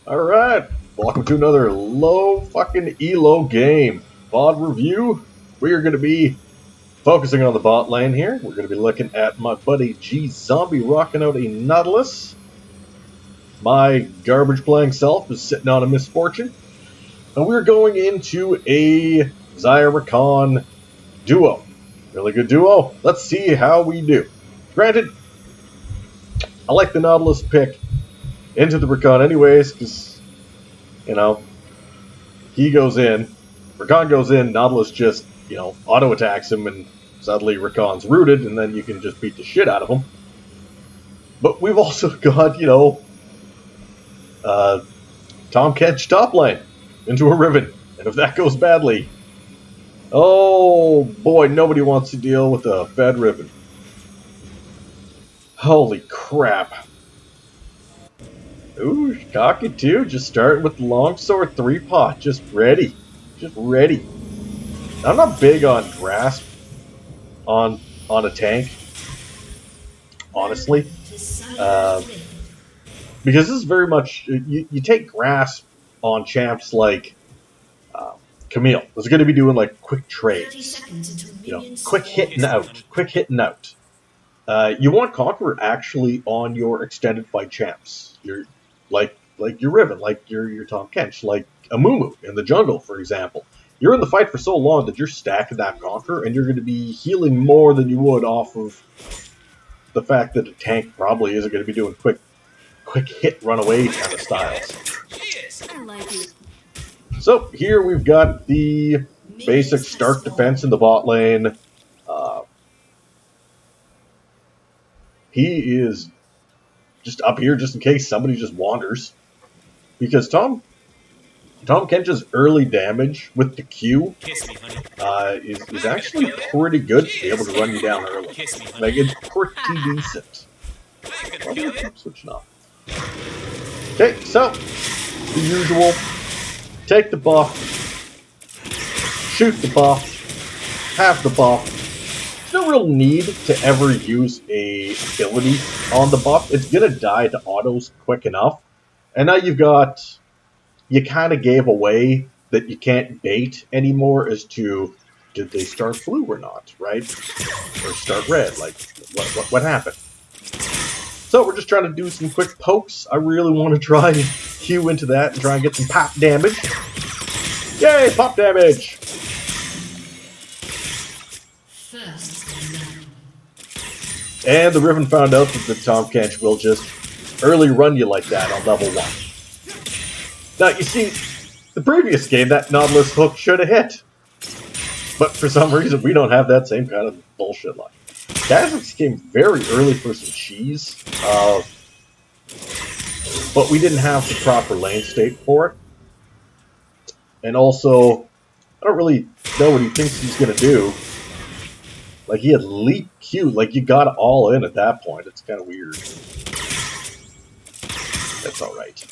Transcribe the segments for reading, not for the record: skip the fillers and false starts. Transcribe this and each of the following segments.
Alright, welcome to another Low fucking Elo game. VOD review. We are going to be focusing on the bot lane here. We're going to be looking at my buddy GZombie rocking out a Nautilus. My garbage playing self is sitting on a misfortune. And we're going into a Rakan duo. Really good duo. Let's see how we do. Granted, I like the Nautilus pick into the Rakan anyways, because, you know, he goes in, Rakan goes in, Nautilus just, auto attacks him, and suddenly Rakan's rooted, and then you can just beat the shit out of him. But we've also got, Tom Kench top lane into a Riven, and if that goes badly, oh boy, nobody wants to deal with a Fed Riven. Holy crap. Ooh, cocky too, just starting with the longsword 3-pot, just ready. Just ready. I'm not big on grasp on a tank, honestly, because this is very much you take grasp on champs like Camille. Is going to be doing like quick trades, quick hit and out. You want Conqueror actually on your extended fight champs. You're like your Riven, like your Tom Kench, like a Mumu in the jungle, for example. You're in the fight for so long that you're stacking that Conqueror, and you're going to be healing more than you would off of the fact that a tank probably isn't going to be doing quick hit, run away kind of styles. So here we've got the basic Stark defense in the bot lane. He is just up here just in case somebody just wanders, because Tom Kench's early damage with the Q is actually pretty good to be able to run you down early. Like, it's pretty decent. I'm switching off. Okay, so, the usual. Take the buff. Shoot the buff. Have the buff. There's no real need to ever use a ability on the buff. It's going to die to autos quick enough. And now you kind of gave away that you can't bait anymore as to did they start blue or not, right? Or start red, like what happened? So we're just trying to do some quick pokes. I really want to try and Q into that and try and get some pop damage. Yay, pop damage! And the Riven found out that the Tom Kench will just early run you like that on level 1. Now, you see, the previous game, that Nautilus hook should have hit. But for some reason, we don't have that same kind of bullshit luck. Kha'Zix came very early for some cheese, but we didn't have the proper lane state for it. And also, I don't really know what he thinks he's going to do. Like, he had leap Q, like, you got it all in at that point. It's kind of weird. That's alright.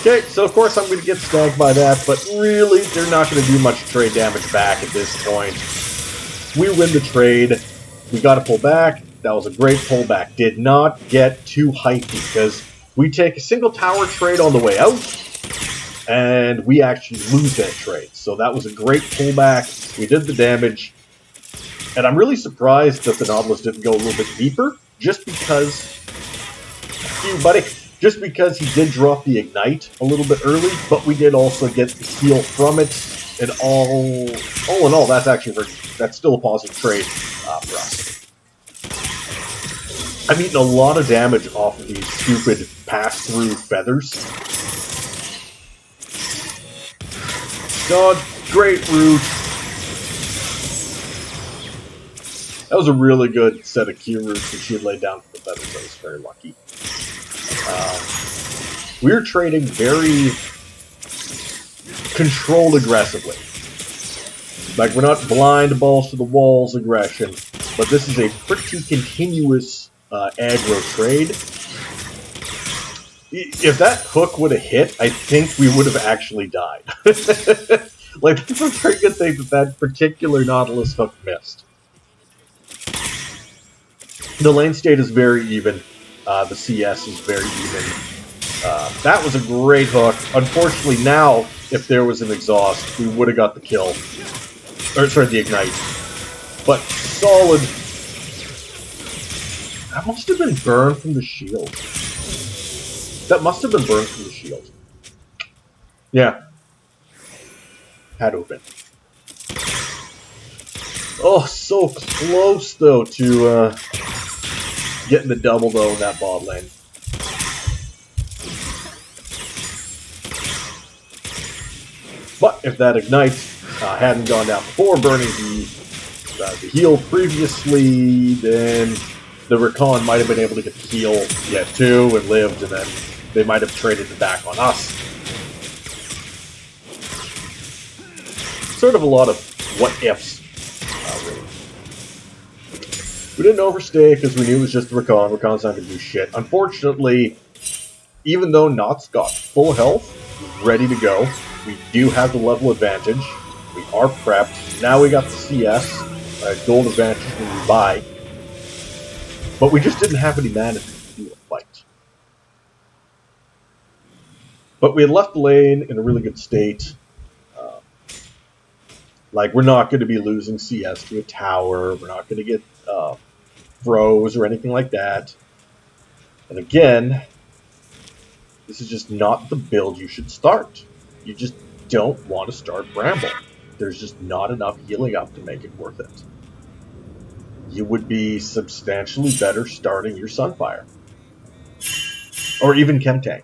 Okay, so of course I'm going to get snagged by that, but really, they're not going to do much trade damage back at this point. We win the trade. We got to pull back. That was a great pullback. Did not get too hypey, because we take a single tower trade on the way out, and we actually lose that trade. So that was a great pullback. We did the damage, and I'm really surprised that the Nautilus didn't go a little bit deeper, just because... buddy. Just because he did drop the Ignite a little bit early, but we did also get the heal from it, and all in all, that's still a positive trade for us. I'm eating a lot of damage off of these stupid pass-through feathers. Dodge, great root. That was a really good set of Q roots that she had laid down for the feathers. I was very lucky. We were trading very controlled aggressively. Like, we're not blind balls to the walls aggression, but this is a pretty continuous aggro trade. If that hook would have hit, I think we would have actually died. Like, that's a very good thing that particular Nautilus hook missed. The lane state is very even. The CS is very even. That was a great hook. Unfortunately, now, if there was an exhaust, we would have got the kill. Or, sorry, the ignite. But solid. That must have been burned from the shield. That must have been burned from the shield. Yeah. Had to have been. Oh, so close, though, to getting the double, though, in that bot lane. But if that ignite hadn't gone down before burning the heal previously, then the Rakan might have been able to get the heal yet too and lived, and then they might have traded it back on us. Sort of a lot of what ifs. Really. We didn't overstay because we knew it was just the Rakan. Rakan's not going to do shit. Unfortunately, even though Naut's got full health, ready to go, we do have the level advantage. We are prepped. Now we got the CS, gold advantage when we buy. But we just didn't have any mana to do a fight. But we had left the lane in a really good state. Like, we're not going to be losing CS to a tower. We're not going to get froze or anything like that. And again, this is just not the build you should start. You just don't want to start Bramble. There's just not enough healing up to make it worth it. You would be substantially better starting your Sunfire. Or even Chemtank.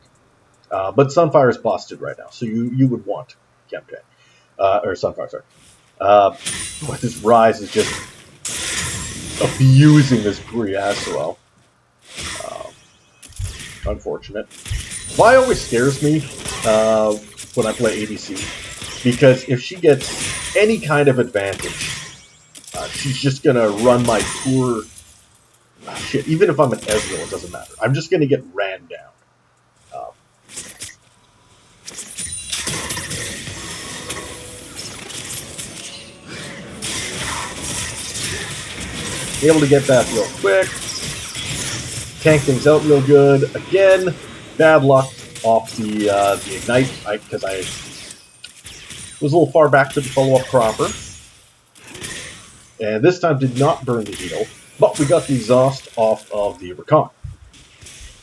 But Sunfire is busted right now, so you would want Chemtank. Or Sunfire, sorry. But this Rise is just abusing this poor Yasuo. Unfortunate. Vi always scares me when I play ADC, because if she gets any kind of advantage, she's just gonna run my poor shit. Even if I'm an Ezreal, it doesn't matter. I'm just gonna get ran down. Be able to get that real quick. Tank things out real good. Again, bad luck off the ignite, because I was a little far back to the follow-up proper. And this time did not burn the heal, but we got the exhaust off of the Rakan.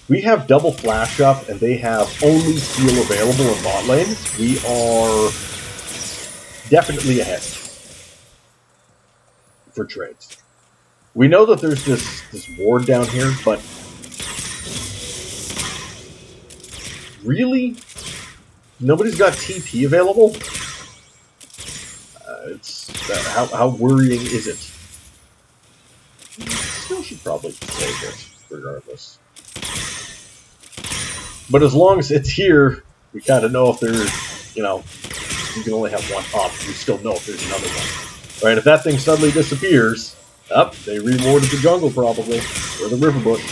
We have double flash up, and they have only heal available in bot lane. We are definitely ahead for trades. We know that there's this ward down here, but really, nobody's got TP available. How worrying is it? Still should probably play this regardless. But as long as it's here, we kind of know if there's, you can only have one up. We still know if there's another one, right? If that thing suddenly disappears. They rewarded the jungle, probably. Or the river bush.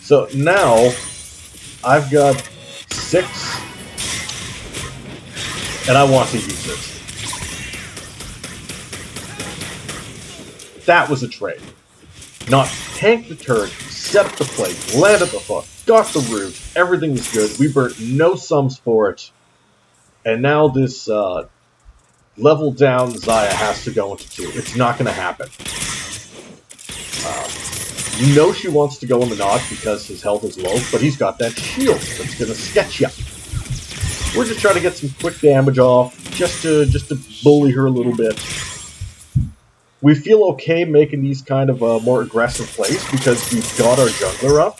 So now, I've got 6. And I want to use it. That was a trade. Not tank the turret, set up the plate, land at the hook, got the root, everything was good. We burnt no sums for it. And now this, level down Xayah has to go into 2. It's not going to happen. You know she wants to go in the Naut because his health is low, but he's got that shield that's going to sketch you. We're just trying to get some quick damage off, just to bully her a little bit. We feel okay making these kind of more aggressive plays because we've got our jungler up,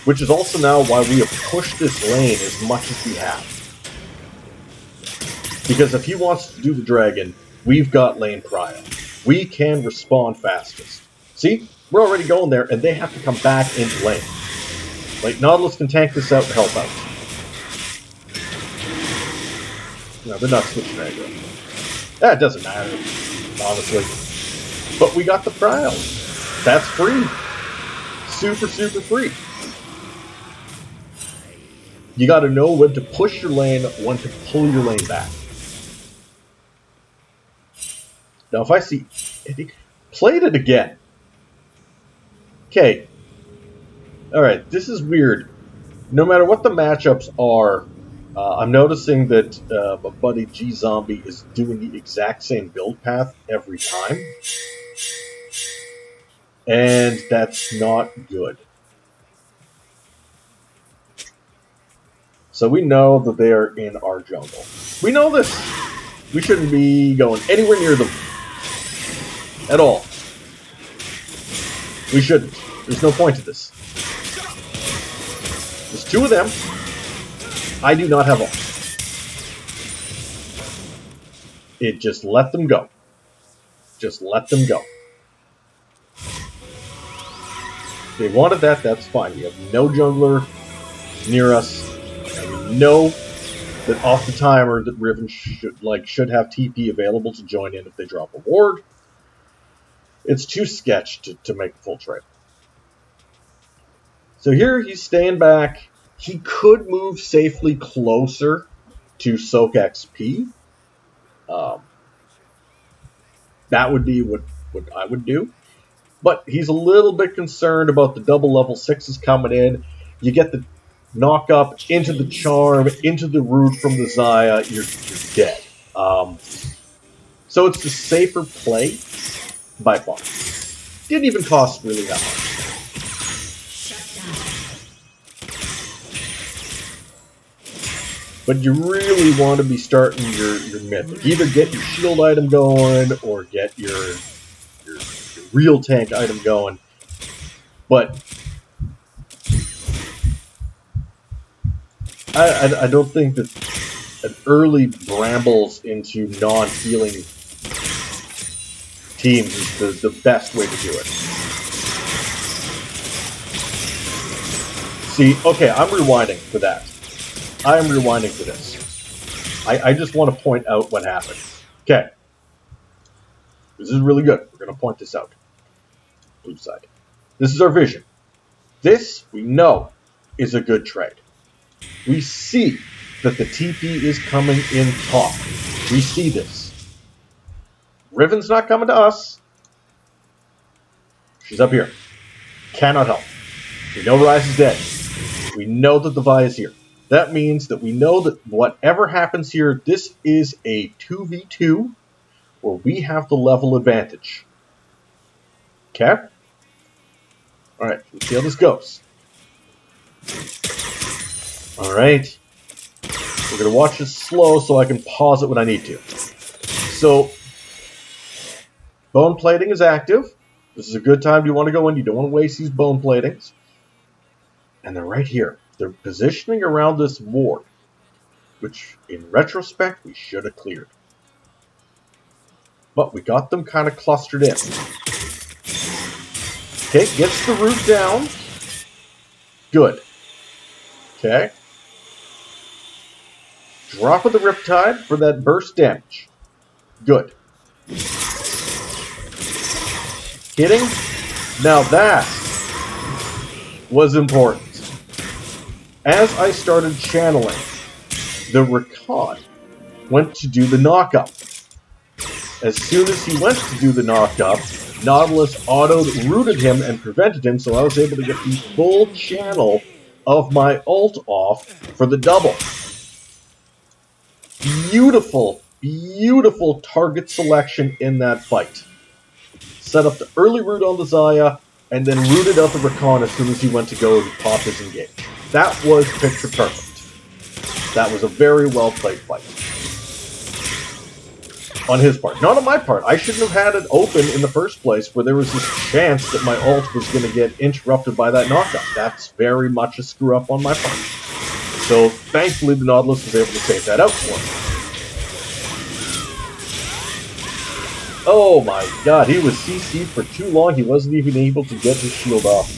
which is also now why we have pushed this lane as much as we have. Because if he wants to do the dragon, we've got lane prio. We can respond fastest. See? We're already going there, and they have to come back into lane. Like, Nautilus can tank this out and help out. No, they're not switching aggro. That doesn't matter, honestly. But we got the prio. That's free. Super, super free. You gotta know when to push your lane, when to pull your lane back. Now, if I see... Played it again. Okay. Alright, this is weird. No matter what the matchups are, I'm noticing that my buddy GZombie is doing the exact same build path every time. And that's not good. So we know that they are in our jungle. We know this. We shouldn't be going anywhere near them. At all. We shouldn't. There's no point to this. There's two of them. I do not have all. It just let them go. Just let them go. If they wanted that, that's fine. We have no jungler near us. And we know that off the timer that Riven should have TP available to join in if they drop a ward. It's too sketch to make a full trade. So here he's staying back. He could move safely closer to soak XP. That would be what I would do. But he's a little bit concerned about the double level 6s coming in. You get the knock up into the charm, into the root from the Xayah, you're dead. So it's the safer play by far. Didn't even cost really that much. But you really want to be starting your mythic. Either get your shield item going or get your real tank item going. But I don't think that an early brambles into non-healing teams is the best way to do it. See, okay, I'm rewinding for that. I am rewinding for this. I just want to point out what happened. Okay. This is really good. We're going to point this out. Blue side. This is our vision. This, we know, is a good trade. We see that the TP is coming in top. We see this. Riven's not coming to us. She's up here. Cannot help. We know Ryze is dead. We know that the Vi is here. That means that we know that whatever happens here, this is a 2v2 where we have the level advantage. Okay? Alright, let's see how this goes. Alright. We're going to watch this slow so I can pause it when I need to. So, bone plating is active. This is a good time you want to go in. You don't want to waste these bone platings. And they're right here. They're positioning around this ward, which, in retrospect, we should have cleared. But we got them kind of clustered in. Okay, gets the root down. Good. Okay. Drop of the Riptide for that burst damage. Good. Hitting? Now that was important. As I started channeling, the Rakan went to do the knock-up. As soon as he went to do the knock-up, Nautilus auto-rooted him and prevented him, so I was able to get the full channel of my ult off for the double. Beautiful, beautiful target selection in that fight. Set up the early root on the Xayah, and then rooted out the Rakan as soon as he went to go and pop his engage. That was picture perfect. That was a very well played fight. On his part. Not on my part. I shouldn't have had it open in the first place where there was this chance that my ult was going to get interrupted by that knockup. That's very much a screw up on my part. So thankfully the Nautilus was able to save that out for me. Oh my god, he was CC'd for too long, he wasn't even able to get his shield off.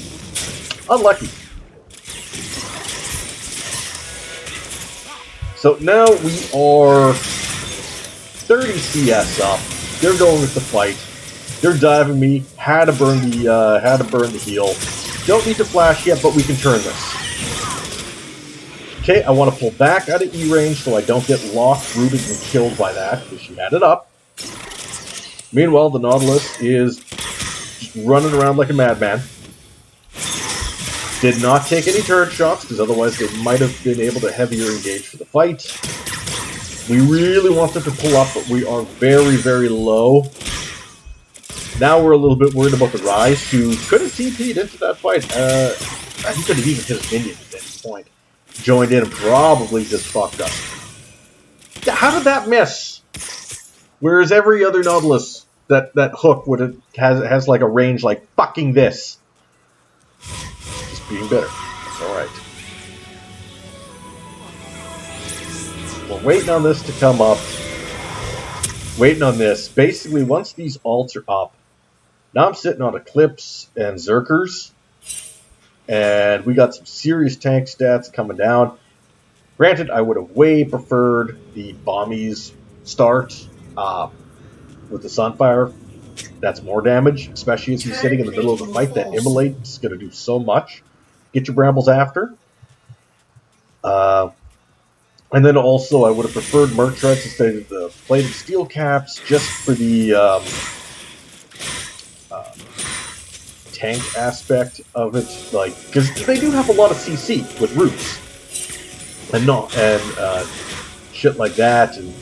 Unlucky. So now we are 30 CS up. They're going with the fight. They're diving me. Had to burn the heal. Don't need to flash yet, but we can turn this. Okay, I want to pull back out of E range so I don't get locked, rooted, and killed by that, because she had it up. Meanwhile, the Nautilus is just running around like a madman. Did not take any turret shots, because otherwise they might have been able to heavier engage for the fight. We really want them to pull up, but we are very, very low. Now we're a little bit worried about the Rise, who could have TP'd into that fight. He could have even hit his minion at any point. Joined in and probably just fucked up. How did that miss? Whereas every other Nautilus, that hook has like a range like fucking this. Just being bitter. It's alright. We're waiting on this to come up. Waiting on this. Basically, once these ults are up, now I'm sitting on Eclipse and Zerkers. And we got some serious tank stats coming down. Granted, I would have way preferred the Bombies start with the Sunfire. That's more damage, especially as he's sitting in the middle of the fight. That Immolate is going to do so much. Get your Brambles after. And then also, I would have preferred Merc Treads instead of the Plated Steel Caps, just for the tank aspect of it, like, because they do have a lot of CC with roots, and shit like that, and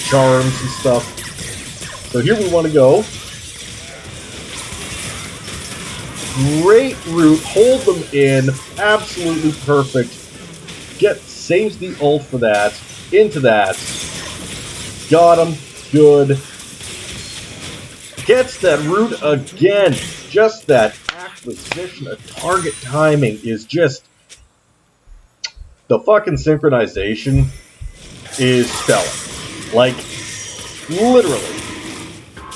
charms and stuff. So here we want to go. Great root, hold them in, absolutely perfect. Saves the ult for that, into that. Got him, good. Gets that root again. Just that acquisition of target timing is just... The fucking synchronization is stellar. Like,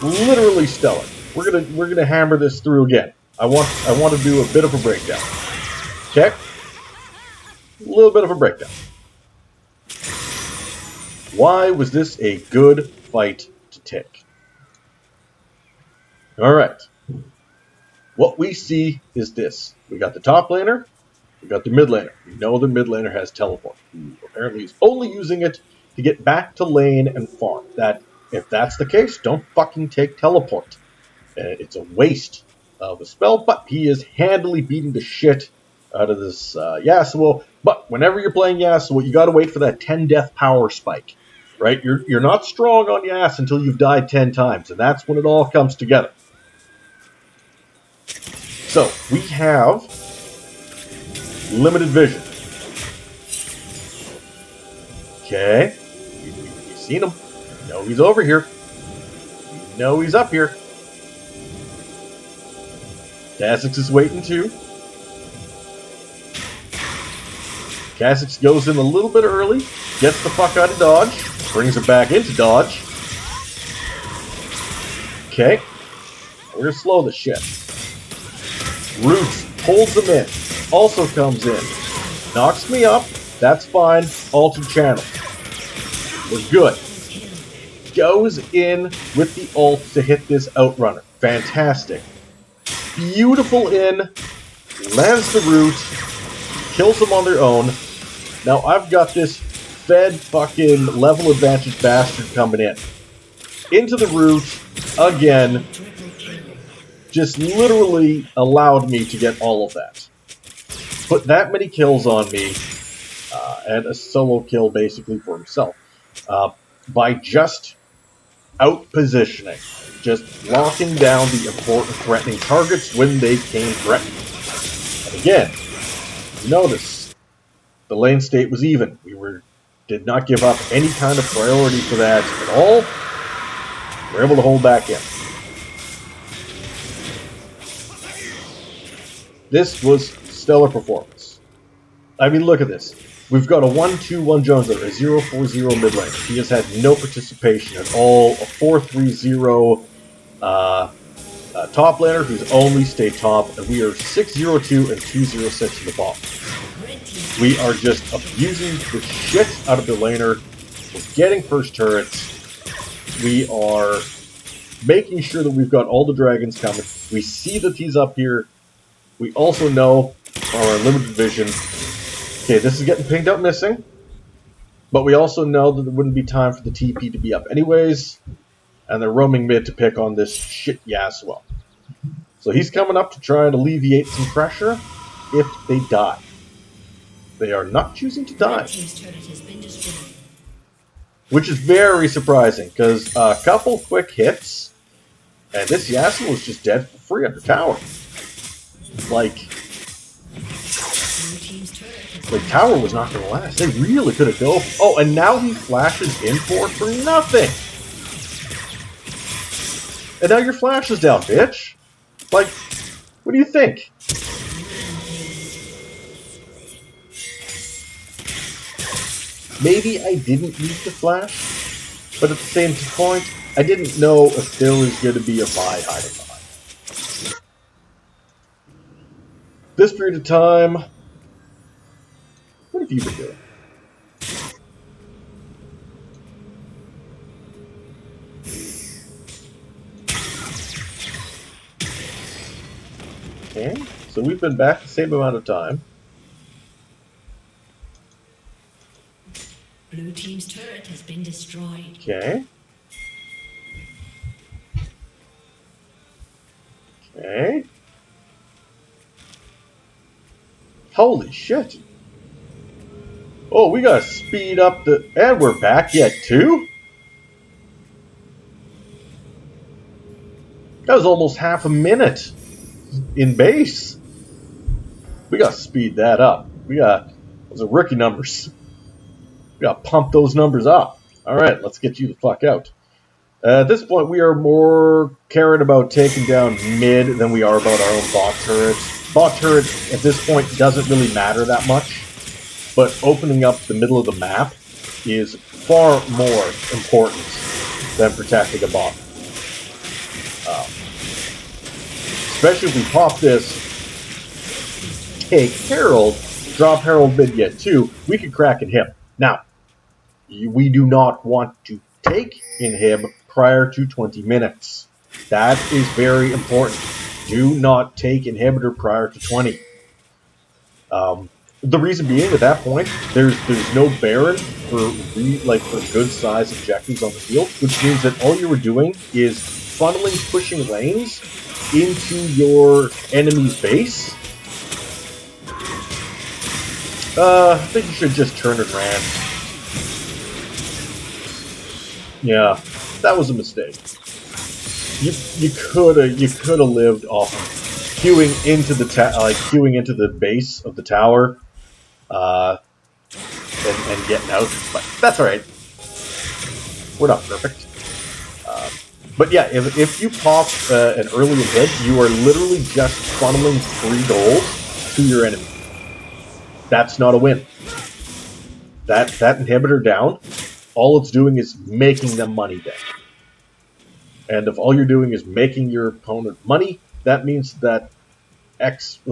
literally stellar. We're gonna hammer this through again. I want to do a bit of a breakdown. Okay? A little bit of a breakdown. Why was this a good fight to take? Alright. What we see is this. We got the top laner, we got the mid laner. We know the mid laner has teleport. Apparently he's only using it to get back to lane and farm. If that's the case, don't fucking take teleport. It's a waste of a spell, but he is handily beating the shit out of this Yasuo. But whenever you're playing Yasuo, you gotta wait for that 10 death power spike. Right? You're not strong on Yas until you've died 10 times, and that's when it all comes together. So, we have limited vision. Okay. You've seen him. You know he's over here. You know he's up here. Kha'Zix is waiting too. Kha'Zix goes in a little bit early, gets the fuck out of dodge, brings her back into dodge. Okay. We're gonna slow the shit. Roots pulls them in. Also comes in. Knocks me up. That's fine. Altered channel. We're good. Goes in with the ult to hit this Outrunner. Fantastic. Beautiful in. Lands the root. Kills them on their own. Now I've got this fed fucking level advantage bastard coming in. Into the root. Again. Just literally allowed me to get all of that. Put that many kills on me, and a solo kill basically for himself, by just out-positioning. Just locking down the important threatening targets when they came threatened. And again, notice, the lane state was even. Did not give up any kind of priority for that at all. We were able to hold back in. This was stellar performance. I mean, look at this. We've got a 1-2-1 Jones laner, a 0-4-0 mid laner. He has had no participation at all. A 4-3-0 top laner who's only stayed top. And we are 6-0-2 and 2-0-6 in the bottom. We are just abusing the shit out of the laner. We're getting first turrets. We are making sure that we've got all the dragons coming. We see that he's up here. We also know from our limited vision, okay, this is getting pinged out missing, but we also know that there wouldn't be time for the TP to be up anyways, and they're roaming mid to pick on this shit Yasuo. So he's coming up to try and alleviate some pressure. if they die. They are not choosing to die. Which is very surprising, because a couple quick hits, and this Yasuo was just dead for free under tower. Like tower was not going to last. They really could have go. Oh, and now he flashes in for nothing. And now your flash is down, bitch. Like, what do you think? Maybe I didn't need to flash, but at the same point, I didn't know if there was going to be a Vi hiding behind. This period of time, what have you been doing? Okay, so we've been back the same amount of time. Blue team's turret has been destroyed. Okay. Okay. Holy shit. Oh, we gotta speed up the... And we're back yet, too? That was almost half a minute in base. We gotta speed that up. Those are rookie numbers. We gotta pump those numbers up. Alright, let's get you the fuck out. At this point, we are more caring about taking down mid than we are about our own bot turret. Bot turret, at this point, doesn't really matter that much. But opening up the middle of the map is far more important than protecting a bot. Especially if we pop this, take Herald, drop Herald mid yet 2, we can crack Inhib. Now, we do not want to take Inhib prior to 20 minutes. That is very important. Do not take Inhibitor prior to 20. The reason being, at that point, there's no Baron for good size objectives on the field, which means that all you were doing is funneling, pushing lanes into your enemy's base. I think you should just turn and ran. Yeah, that was a mistake. You could have lived off of queuing into the base of the tower, and getting out. But that's all right. We're not perfect. But yeah, if you pop an early Inhib, you are literally just funneling free gold to your enemy. That's not a win. That Inhibitor down, all it's doing is making them money back. And if all you're doing is making your opponent money, that means that that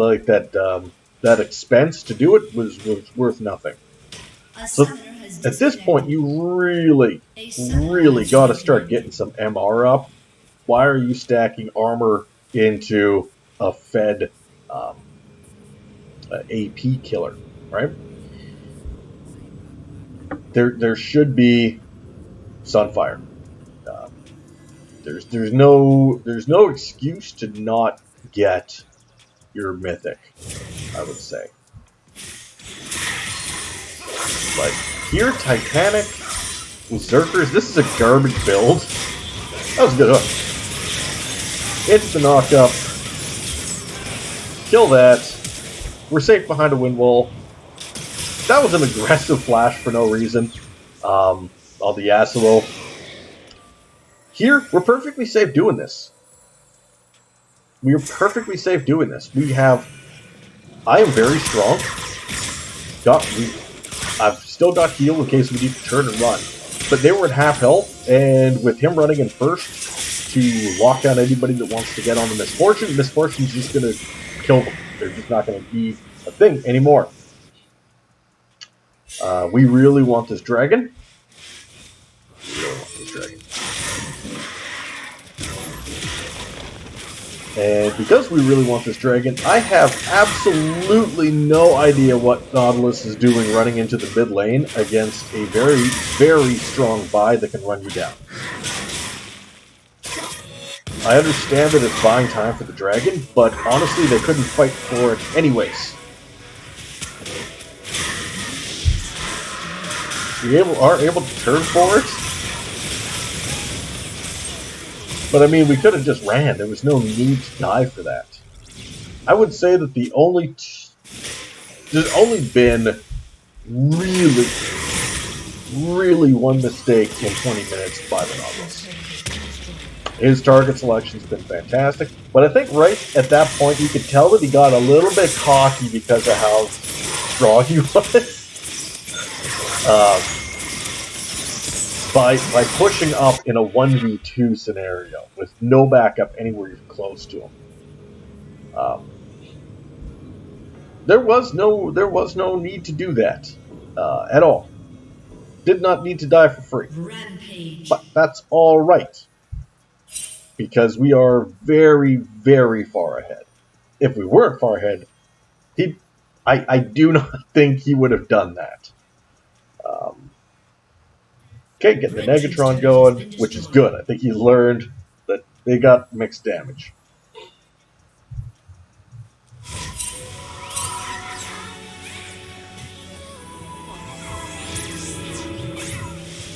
expense to do it was worth nothing. So at this point, you really got to start getting some MR up. Why are you stacking armor into a fed AP killer, right? There should be Sunfire. There's no excuse to not get your mythic, I would say. But here, Titanic, Berserkers, this is a garbage build. That was a good hook. It's the knock up. Kill that. We're safe behind a wind wall. That was an aggressive flash for no reason. On the Yasuo. Here, we're perfectly safe doing this. We are perfectly safe doing this. I am very strong. I've still got heal in case we need to turn and run. But they were at half health, and with him running in first to lock down anybody that wants to get on the Misfortune's just going to kill them. They're just not going to be a thing anymore. We really want this dragon. And because we really want this dragon, I have absolutely no idea what Nautilus is doing running into the mid lane against a very, very strong Vi that can run you down. I understand that it's buying time for the dragon, but honestly, they couldn't fight for it anyways. We are able to turn for it. But I mean, we could have just ran. There was no need to die for that. I would say that there's only been really one mistake in 20 minutes by the Nautilus. His target selection's been fantastic, but I think right at that point you could tell that he got a little bit cocky because of how strong he was. By pushing up in a 1v2 scenario with no backup anywhere even close to him. There was no need to do that at all. Did not need to die for free. Rampage. But that's all right. Because we are very, very far ahead. If we weren't far ahead, I do not think he would have done that. Okay, getting the Negatron going, which is good. I think he learned that they got mixed damage.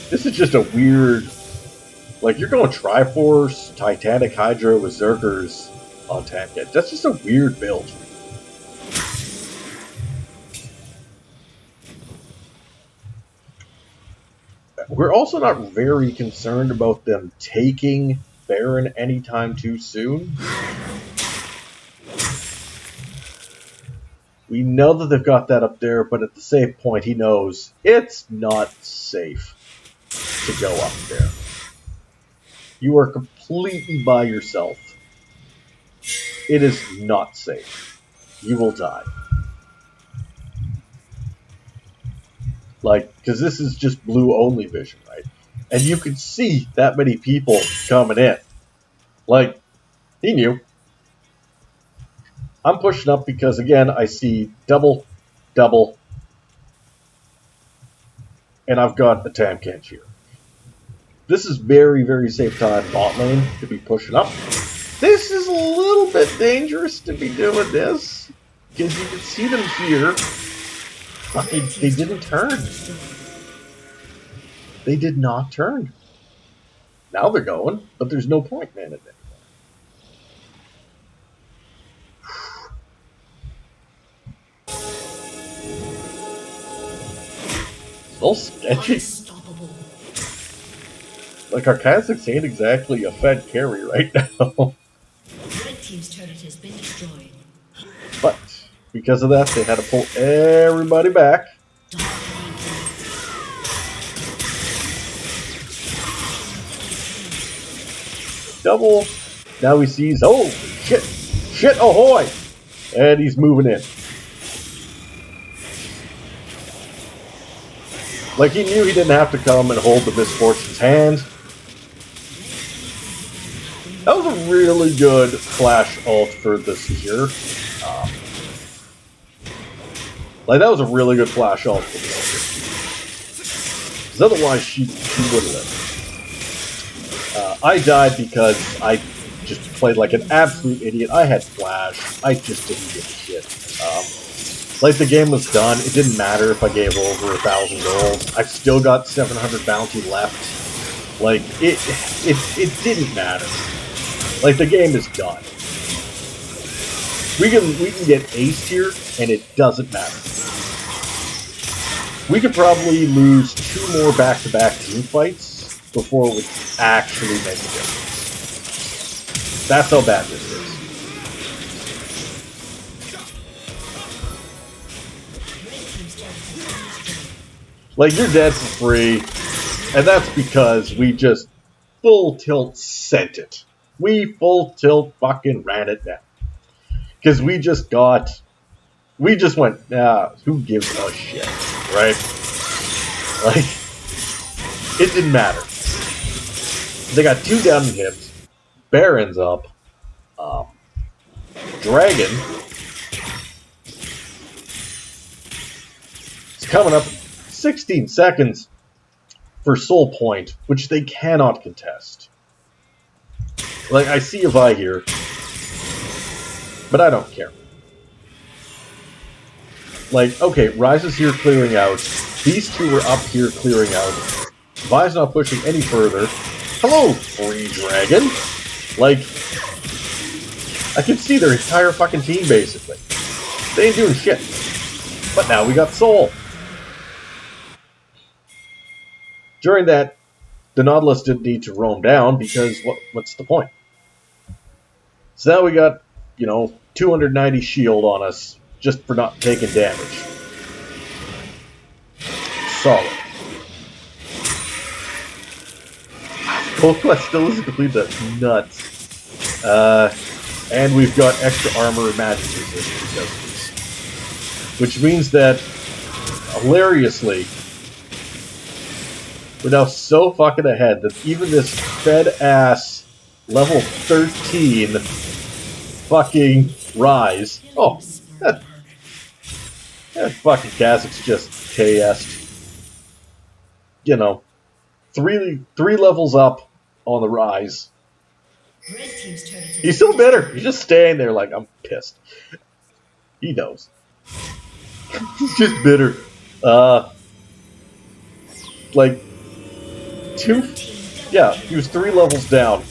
This is just a weird... Like, you're going Triforce, Titanic Hydra, Berserkers on Tankette. That's just a weird build. We're also not very concerned about them taking Baron anytime too soon. We know that they've got that up there, but at the same point, he knows it's not safe to go up there. You are completely by yourself. It is not safe. You will die. Like, because this is just blue-only vision, right? And you can see that many people coming in. Like, he knew. I'm pushing up because, again, I see double, and I've got a Tamkench here. This is very, very safe time bot lane to be pushing up. This is a little bit dangerous to be doing this, because you can see them here, but they didn't turn. They did not turn. Now they're going, but there's no point, man, in it. So sketchy. Like, our Kazakhs ain't exactly a fed carry right now. Red team's turret has been destroyed. But because of that, they had to pull everybody back. Double. Now he sees, oh, shit. Shit, ahoy. And he's moving in. Like, he knew he didn't have to come and hold the Misfortune's hand. That was a really good flash ult for the Seer. Like, that was a really good flash ult for the Seer. Because otherwise, she would have lived. I died because I just played like an absolute idiot. I had flash. I just didn't give a shit. Like, the game was done. It didn't matter if I gave over 1,000 gold. I've still got 700 bounty left. Like, it didn't matter. Like, the game is done. We can get aced here, and it doesn't matter. We could probably lose 2 more back-to-back team fights before it would actually make a difference. That's how bad this is. Like, you're dead for free, and that's because we just full tilt sent it. We full tilt fucking ran it down. Because we just went, who gives a shit, right? Like, it didn't matter. They got 2 down hits, Baron's up, Dragon is coming up 16 seconds for Soul Point, which they cannot contest. Like, I see a Vi here, but I don't care. Like, okay, Ryze is here clearing out. These two were up here clearing out. Vi's not pushing any further. Hello, free dragon. Like, I can see their entire fucking team, basically. They ain't doing shit. But now we got Soul. During that, the Nautilus didn't need to roam down, because what's the point? So now we got, 290 shield on us, just for not taking damage. Solid. Gold quest still isn't complete, that's nuts. And we've got extra armor and magic resistance, which means that, hilariously, we're now so fucking ahead that even this fed-ass level 13 fucking Rise. Oh, that fucking Kazac's just KS'd. Three levels up on the Rise. He's still bitter. He's just staying there like, I'm pissed. He knows. He's just bitter. He was 3 levels down.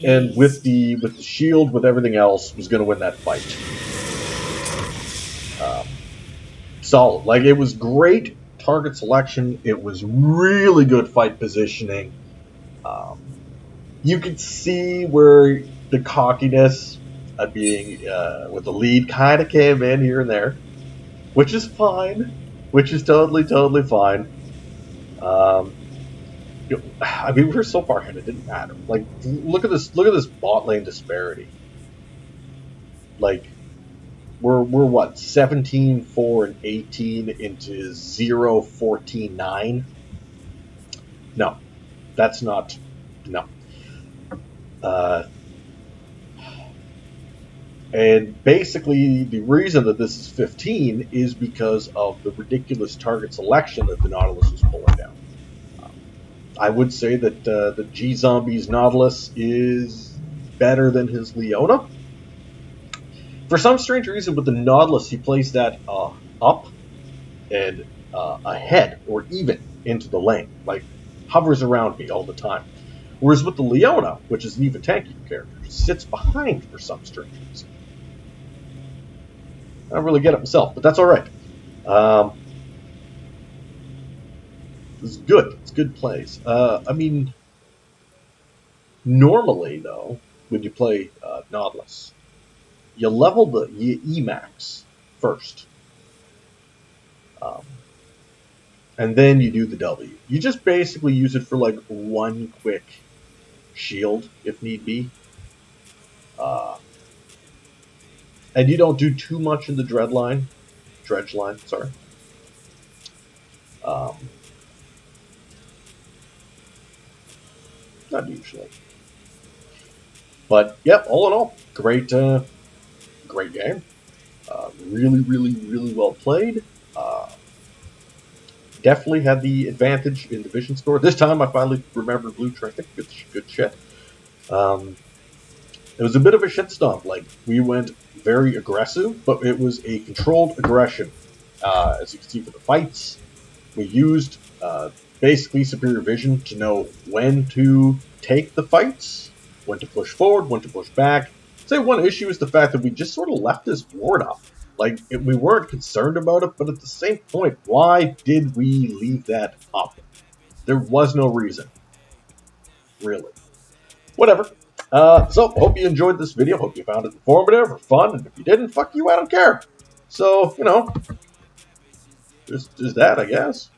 And with the shield, with everything else, was going to win that fight. Solid. Like, it was great target selection. It was really good fight positioning. You could see where the cockiness of being with the lead kind of came in here and there, which is fine. Which is totally fine. We were so far ahead it didn't matter. Like, look at this bot lane disparity. Like, we're what, 17, 4, and 18 into 0, 14, 9? No. That's not, no. And basically, the reason that this is 15 is because of the ridiculous target selection that the Nautilus was pulling down. I would say that the GZombie's Nautilus is better than his Leona. For some strange reason, with the Nautilus, he plays that up and ahead or even into the lane. Like, hovers around me all the time. Whereas with the Leona, which is an even tankier character, sits behind for some strange reason. I don't really get it myself, but that's alright. It's good. It's good plays. Normally, though, when you play Nautilus, you level the Emax first. And then you do the W. You just basically use it for, like, one quick shield, if need be. And you don't do too much in the dredge line, sorry. Not usually. But, yep, all in all, great game. Really well played. Definitely had the advantage in the vision score. This time I finally remembered blue trinket. Good shit. It was a bit of a shitstomp. Like, we went very aggressive, but it was a controlled aggression. As you can see for the fights, we used basically superior vision to know when to take the fights, when to push forward, when to push back. I'd say one issue is the fact that we just sort of left this ward up. Like, we weren't concerned about it, but at the same point, why did we leave that up? There was no reason. Really. Whatever. So, hope you enjoyed this video. Hope you found it informative or fun. And if you didn't, fuck you, I don't care. So, just that, I guess.